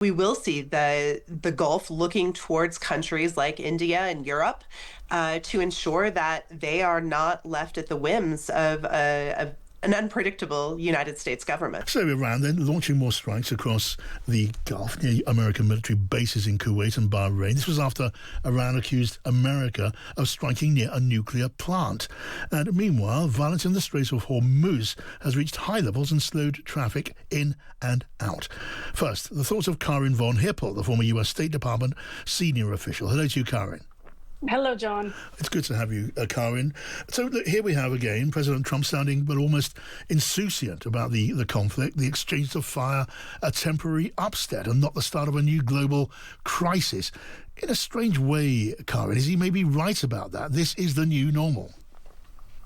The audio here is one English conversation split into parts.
We will see the Gulf looking towards countries like India and Europe to ensure that they are not left at the whims of an unpredictable United States government. So Iran then launching more strikes across the Gulf near American military bases in Kuwait and Bahrain. This was after Iran accused America of striking near a nuclear plant. And meanwhile, violence in the Straits of Hormuz has reached high levels and slowed traffic in and out. First, the thoughts of Karin von Hippel, the former US State Department senior official. Hello to you, Karin. Hello, John. It's good to have you, Karin. So look, here we have again President Trump sounding but almost insouciant about the conflict, the exchange of fire, a temporary upset and not the start of a new global crisis. In a strange way, Karin, is he maybe right about that? This is the new normal.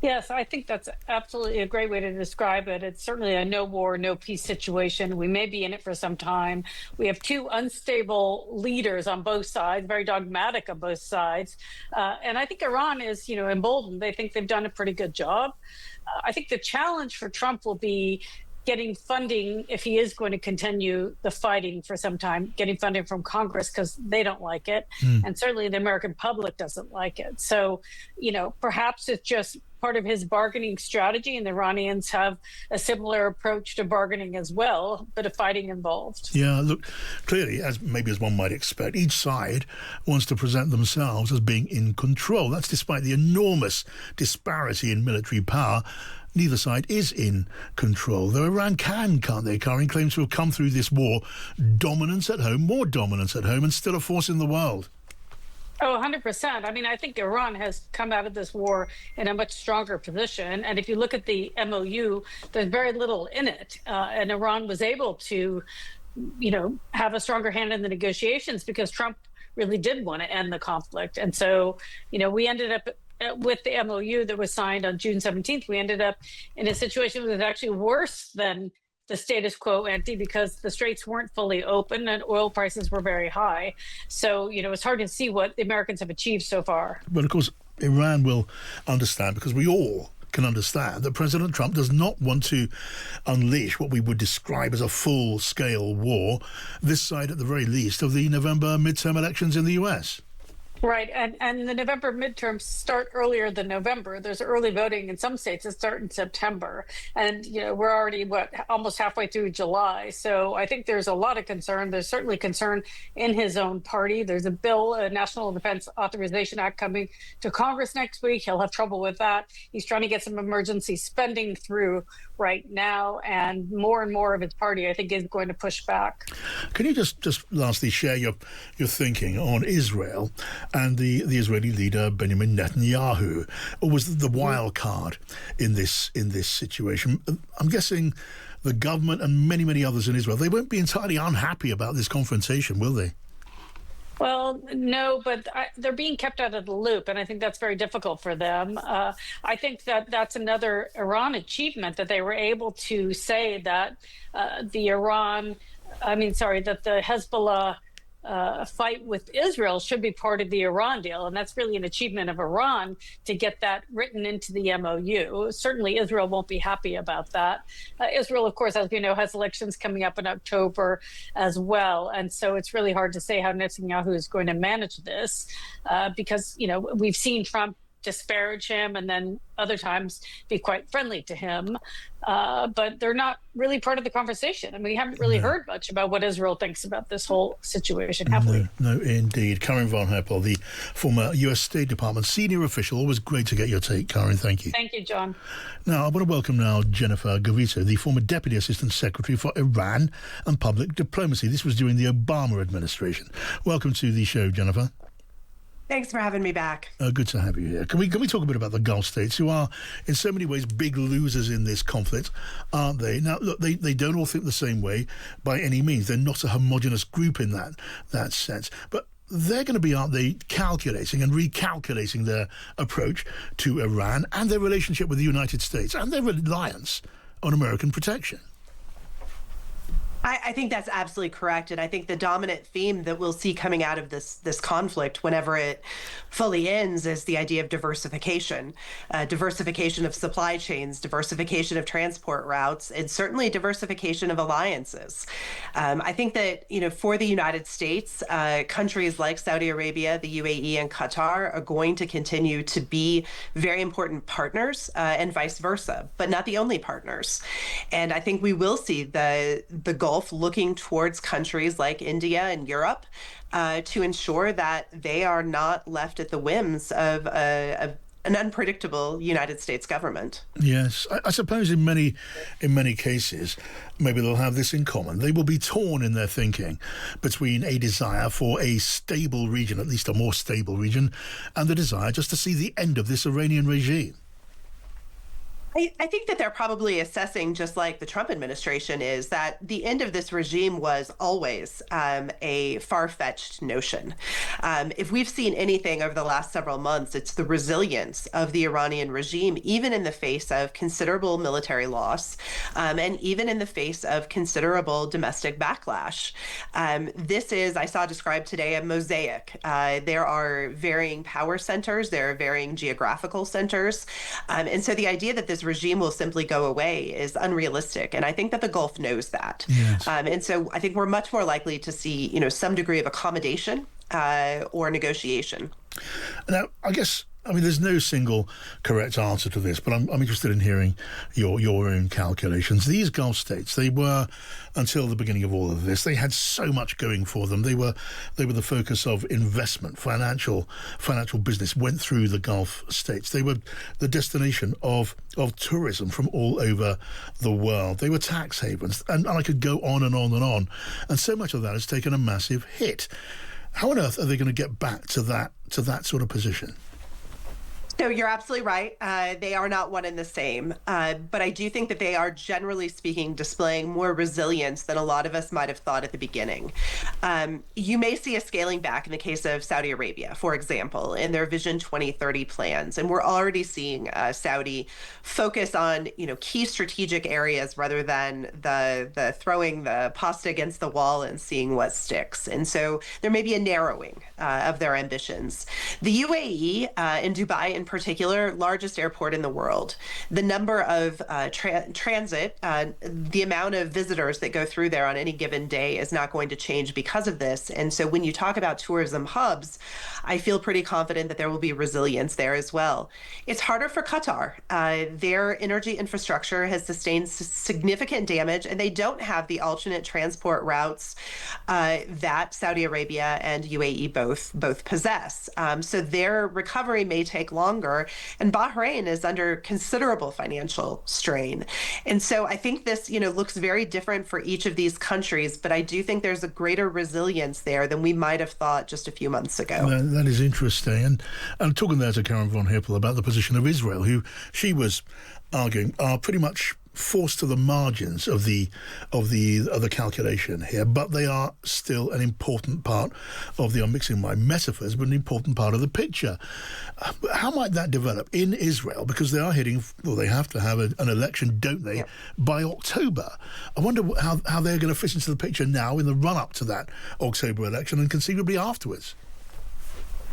Yes, I think that's absolutely a great way to describe it. It's certainly a no war, no peace situation. We may be in it for some time. We have two unstable leaders on both sides, very dogmatic on both sides. And I think Iran is, emboldened. They think they've done a pretty good job. I think the challenge for Trump will be getting funding, if he is going to continue the fighting for some time, getting funding from Congress because they don't like it. And certainly the American public doesn't like it. So, perhaps it's just part of his bargaining strategy, and the Iranians have a similar approach to bargaining as well, but of fighting involved. Yeah, look, clearly, as one might expect, each side wants to present themselves as being in control. That's despite the enormous disparity in military power. Neither side is in control, though Iran can't they? Karin claims to have come through this war dominance at home, more dominance at home, and still a force in the world. Oh, 100%. I mean, I think Iran has come out of this war in a much stronger position. And if you look at the MOU, there's very little in it. And Iran was able to, have a stronger hand in the negotiations because Trump really did want to end the conflict. And so, we ended up with the MOU that was signed on June 17th, we ended up in a situation that was actually worse than the status quo ante because the straits weren't fully open and oil prices were very high. So, it's hard to see what the Americans have achieved so far. But of course, Iran will understand, because we all can understand, that President Trump does not want to unleash what we would describe as a full-scale war this side, at the very least, of the November midterm elections in the US. Right. And the November midterms start earlier than November. There's early voting in some states that start in September. And, we're already, almost halfway through July. So I think there's a lot of concern. There's certainly concern in his own party. There's a bill, a National Defense Authorization Act, coming to Congress next week. He'll have trouble with that. He's trying to get some emergency spending through right now. And more of his party, I think, is going to push back. Can you just lastly share your thinking on Israel and the Israeli leader Benjamin Netanyahu, or was the wild card in this situation? I'm guessing the government and many others in Israel, they won't be entirely unhappy about this confrontation, will they? Well, no, but they're being kept out of the loop, and I think that's very difficult for them. I think that's another Iran achievement, that they were able to say that that the Hezbollah fight with Israel should be part of the Iran deal. And that's really an achievement of Iran to get that written into the MOU. Certainly, Israel won't be happy about that. Israel, of course, as we know, has elections coming up in October as well. And so it's really hard to say how Netanyahu is going to manage this because, we've seen Trump disparage him and then other times be quite friendly to him. But they're not really part of the conversation. I mean, we haven't really heard much about what Israel thinks about this whole situation, have we? No, indeed. Karin von Hippel, the former US State Department senior official. Always great to get your take, Karin. Thank you. Thank you, John. Now, I want to welcome now Jennifer Gavito, the former Deputy Assistant Secretary for Iran and Public Diplomacy. This was during the Obama administration. Welcome to the show, Jennifer. Thanks for having me back. Good to have you here. Can we talk a bit about the Gulf states, who are in so many ways big losers in this conflict, aren't they? Now, look, they don't all think the same way by any means. They're not a homogenous group in that sense. But they're going to be, aren't they, calculating and recalculating their approach to Iran and their relationship with the United States and their reliance on American protection. I think that's absolutely correct, and I think the dominant theme that we'll see coming out of this conflict, whenever it fully ends, is the idea of diversification of supply chains, diversification of transport routes, and certainly diversification of alliances. I think that for the United States, countries like Saudi Arabia, the UAE, and Qatar are going to continue to be very important partners, and vice versa, but not the only partners. And I think we will see the Gulf looking towards countries like India and Europe to ensure that they are not left at the whims of an unpredictable United States government. Yes, I suppose in many cases, maybe they'll have this in common. They will be torn in their thinking between a desire for a stable region, at least a more stable region, and the desire just to see the end of this Iranian regime. I think that they're probably assessing, just like the Trump administration is, that the end of this regime was always a far-fetched notion. If we've seen anything over the last several months, it's the resilience of the Iranian regime, even in the face of considerable military loss, and even in the face of considerable domestic backlash. This is, I saw described today, a mosaic. There are varying power centers, there are varying geographical centers, and so the idea that this regime will simply go away is unrealistic. And I think that the Gulf knows that. Yes. And so I think we're much more likely to see, some degree of accommodation or negotiation. Now, I mean, there's no single correct answer to this, but I'm interested in hearing your own calculations. These Gulf states, they were, until the beginning of all of this, they had so much going for them. They were the focus of investment, financial business went through the Gulf states. They were the destination of tourism from all over the world. They were tax havens, and I could go on and on and on. And so much of that has taken a massive hit. How on earth are they going to get back to that sort of position? So you're absolutely right. They are not one and the same. But I do think that they are, generally speaking, displaying more resilience than a lot of us might have thought at the beginning. You may see a scaling back in the case of Saudi Arabia, for example, in their Vision 2030 plans. And we're already seeing Saudi focus on, key strategic areas rather than the throwing the pasta against the wall and seeing what sticks. And so there may be a narrowing of their ambitions. The UAE and Dubai in particular, largest airport in the world. The number of transit, the amount of visitors that go through there on any given day is not going to change because of this. And so when you talk about tourism hubs, I feel pretty confident that there will be resilience there as well. It's harder for Qatar. Their energy infrastructure has sustained significant damage, and they don't have the alternate transport routes that Saudi Arabia and UAE both possess. So their recovery may take longer, and Bahrain is under considerable financial strain. And so I think this, looks very different for each of these countries, but I do think there's a greater resilience there than we might have thought just a few months ago. That is interesting. And I'm talking there to Karin von Hippel about the position of Israel, who she was arguing are pretty much forced to the margins of the calculation here, but they are still an important part of the, I'm mixing my metaphors, but an important part of the picture. How might that develop in Israel? Because they are they have to have an election, don't they, yep, by October. I wonder how they're going to fit into the picture now in the run-up to that October election and conceivably afterwards.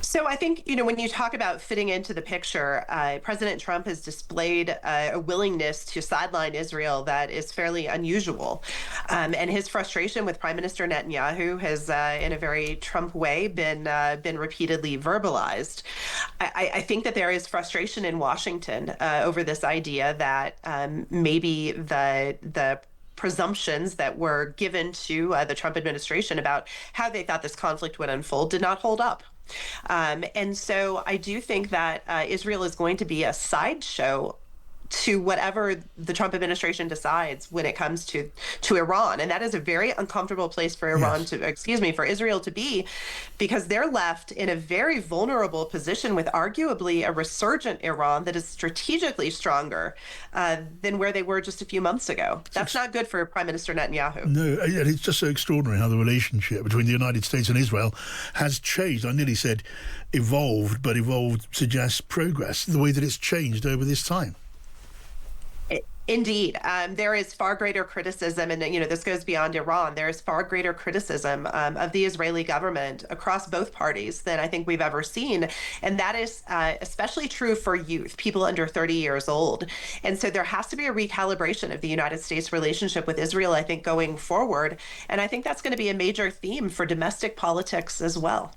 So I think, when you talk about fitting into the picture, President Trump has displayed a willingness to sideline Israel that is fairly unusual. And his frustration with Prime Minister Netanyahu has, in a very Trump way, been repeatedly verbalized. I think that there is frustration in Washington over this idea that maybe the presumptions that were given to the Trump administration about how they thought this conflict would unfold did not hold up. And so I do think that Israel is going to be a sideshow to whatever the Trump administration decides when it comes to Iran. And that is a very uncomfortable place for for Israel to be, because they're left in a very vulnerable position with arguably a resurgent Iran that is strategically stronger than where they were just a few months ago. That's not good for Prime Minister Netanyahu. No, it's just so extraordinary how the relationship between the United States and Israel has changed. I nearly said evolved, but evolved suggests progress, the way that it's changed over this time. Indeed, there is far greater criticism, and this goes beyond Iran. There is far greater criticism of the Israeli government across both parties than I think we've ever seen, and that is especially true for youth, people under 30 years old. And so there has to be a recalibration of the United States relationship with Israel, I think, going forward, and I think that's going to be a major theme for domestic politics as well.